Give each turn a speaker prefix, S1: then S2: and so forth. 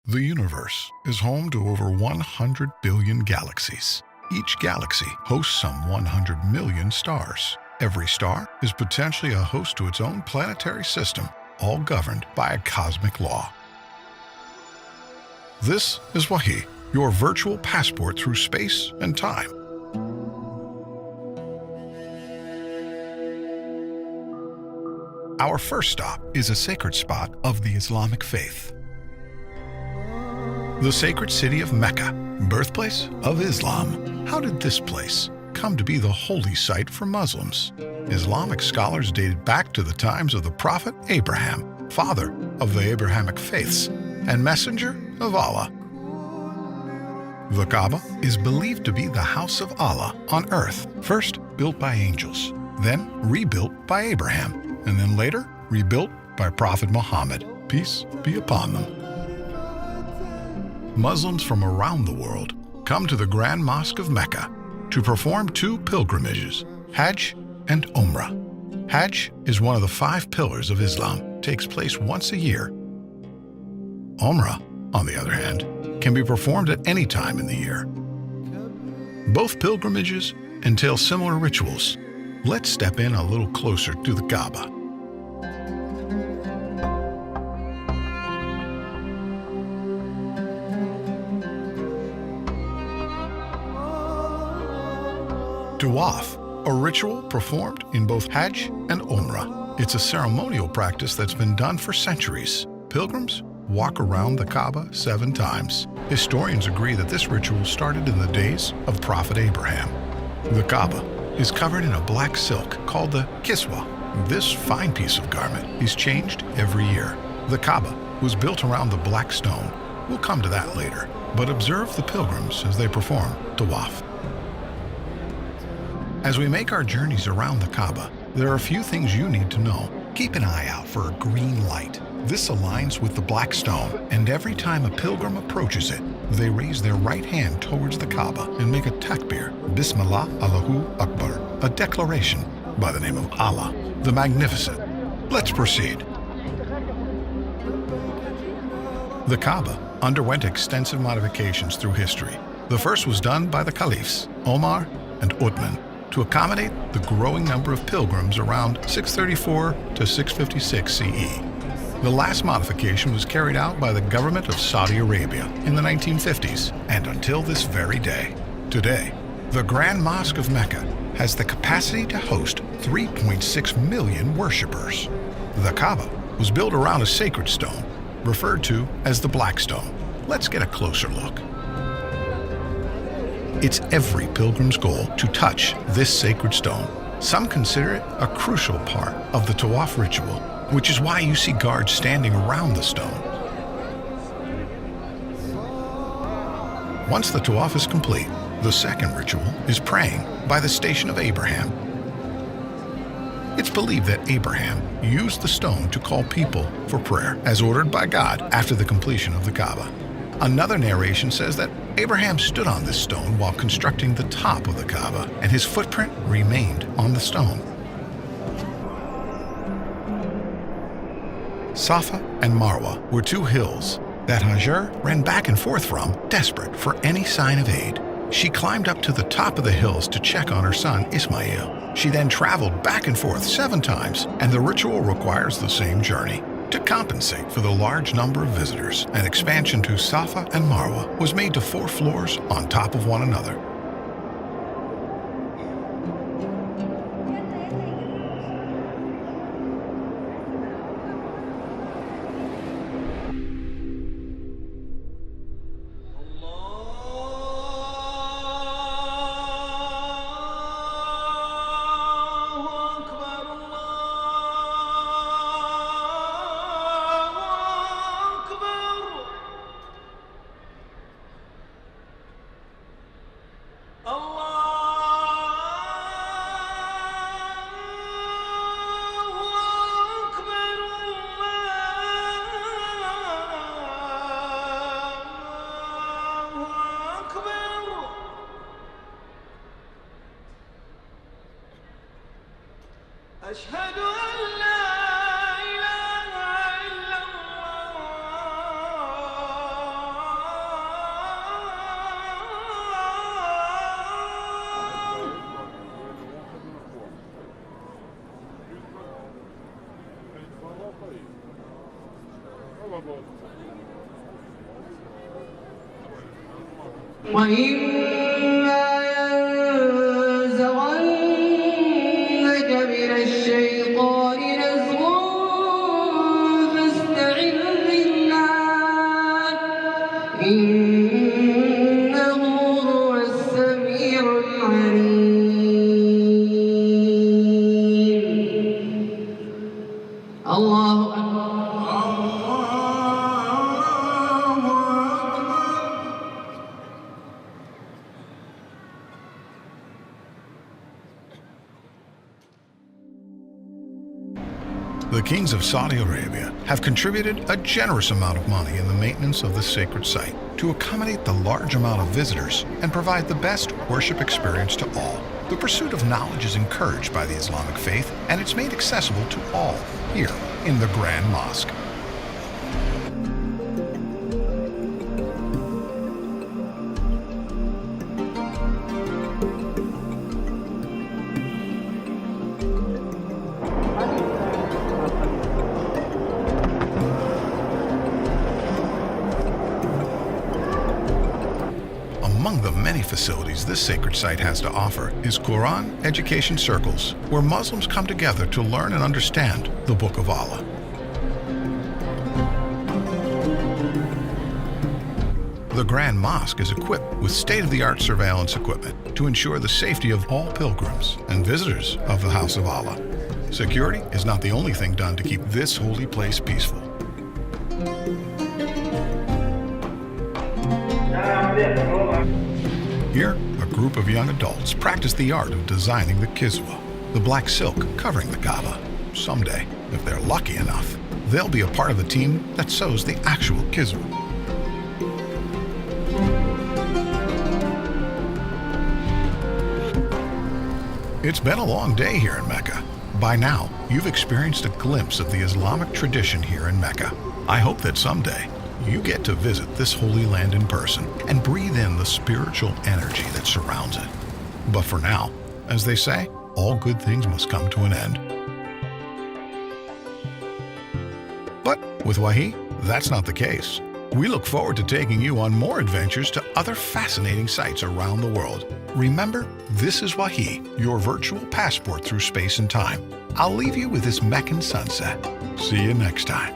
S1: The universe is home to over 100 billion galaxies. Each galaxy hosts some 100 million stars. Every star is potentially a host to its own planetary system, all governed by a cosmic law. This is Wahi, your virtual passport through space and time. Our first stop is a sacred spot of the Islamic faith. The sacred city of Mecca, birthplace of Islam. How did this place come to be the holy site for Muslims? Islamic scholars dated back to the times of the Prophet Abraham, father of the Abrahamic faiths, and messenger of Allah. The Kaaba is believed to be the house of Allah on earth, first built by angels, then rebuilt by Abraham, and then later rebuilt by Prophet Muhammad, peace be upon them. Muslims from around the world come to the Grand Mosque of Mecca to perform two pilgrimages, Hajj and Umrah. Hajj is one of the 5 pillars of Islam, takes place once a year. Umrah, on the other hand, can be performed at any time in the year. Both pilgrimages entail similar rituals. Let's step in a little closer to the Kaaba. Tawaf, a ritual performed in both Hajj and Umrah. It's a ceremonial practice that's been done for centuries. Pilgrims walk around the Kaaba 7 times. Historians agree that this ritual started in the days of Prophet Abraham. The Kaaba is covered in a black silk called the kiswa. This fine piece of garment is changed every year. The Kaaba was built around the black stone. We'll come to that later, but observe the pilgrims as they perform Tawaf. As we make our journeys around the Kaaba, there are a few things you need to know. Keep an eye out for a green light. This aligns with the black stone, and every time a pilgrim approaches it, they raise their right hand towards the Kaaba and make a takbir, Bismillah Allahu Akbar, a declaration by the name of Allah, the Magnificent. Let's proceed. The Kaaba underwent extensive modifications through history. The first was done by the caliphs, Omar and Uthman, to accommodate the growing number of pilgrims around 634 to 656 CE. The last modification was carried out by the government of Saudi Arabia in the 1950s and until this very day. Today, the Grand Mosque of Mecca has the capacity to host 3.6 million worshippers. The Kaaba was built around a sacred stone, referred to as the Black Stone. Let's get a closer look. It's every pilgrim's goal to touch this sacred stone. Some consider it a crucial part of the Tawaf ritual, which is why you see guards standing around the stone. Once the Tawaf is complete, the second ritual is praying by the station of Abraham. It's believed that Abraham used the stone to call people for prayer, as ordered by God after the completion of the Kaaba. Another narration says that Abraham stood on this stone while constructing the top of the Kaaba, and his footprint remained on the stone. Safa and Marwa were 2 hills that Hajar ran back and forth from, desperate for any sign of aid. She climbed up to the top of the hills to check on her son Ismail. She then traveled back and forth 7 times, and the ritual requires the same journey. To compensate for the large number of visitors, an expansion to Safa and Marwa was made to 4 floors on top of one another.
S2: وإما ينزغنك من الشيطان نزغ فاستعذ بالله إنه هو السميع العليم. الله أكبر.
S1: The kings of Saudi Arabia have contributed a generous amount of money in the maintenance of this sacred site to accommodate the large amount of visitors and provide the best worship experience to all. The pursuit of knowledge is encouraged by the Islamic faith, and it's made accessible to all here in the Grand Mosque. Among the many facilities this sacred site has to offer is Quran education circles, where Muslims come together to learn and understand the Book of Allah. The Grand Mosque is equipped with state-of-the-art surveillance equipment to ensure the safety of all pilgrims and visitors of the House of Allah. Security is not the only thing done to keep this holy place peaceful. Here, a group of young adults practice the art of designing the kiswa, the black silk covering the Kaaba. Someday, if they're lucky enough, they'll be a part of the team that sews the actual kiswa. It's been a long day here in Mecca. By now, you've experienced a glimpse of the Islamic tradition here in Mecca. I hope that someday you get to visit this holy land in person and breathe in the spiritual energy that surrounds it. But for now, as they say, all good things must come to an end. But with Wahi, that's not the case. We look forward to taking you on more adventures to other fascinating sites around the world. Remember, this is Wahi, your virtual passport through space and time. I'll leave you with this Meccan sunset. See you next time.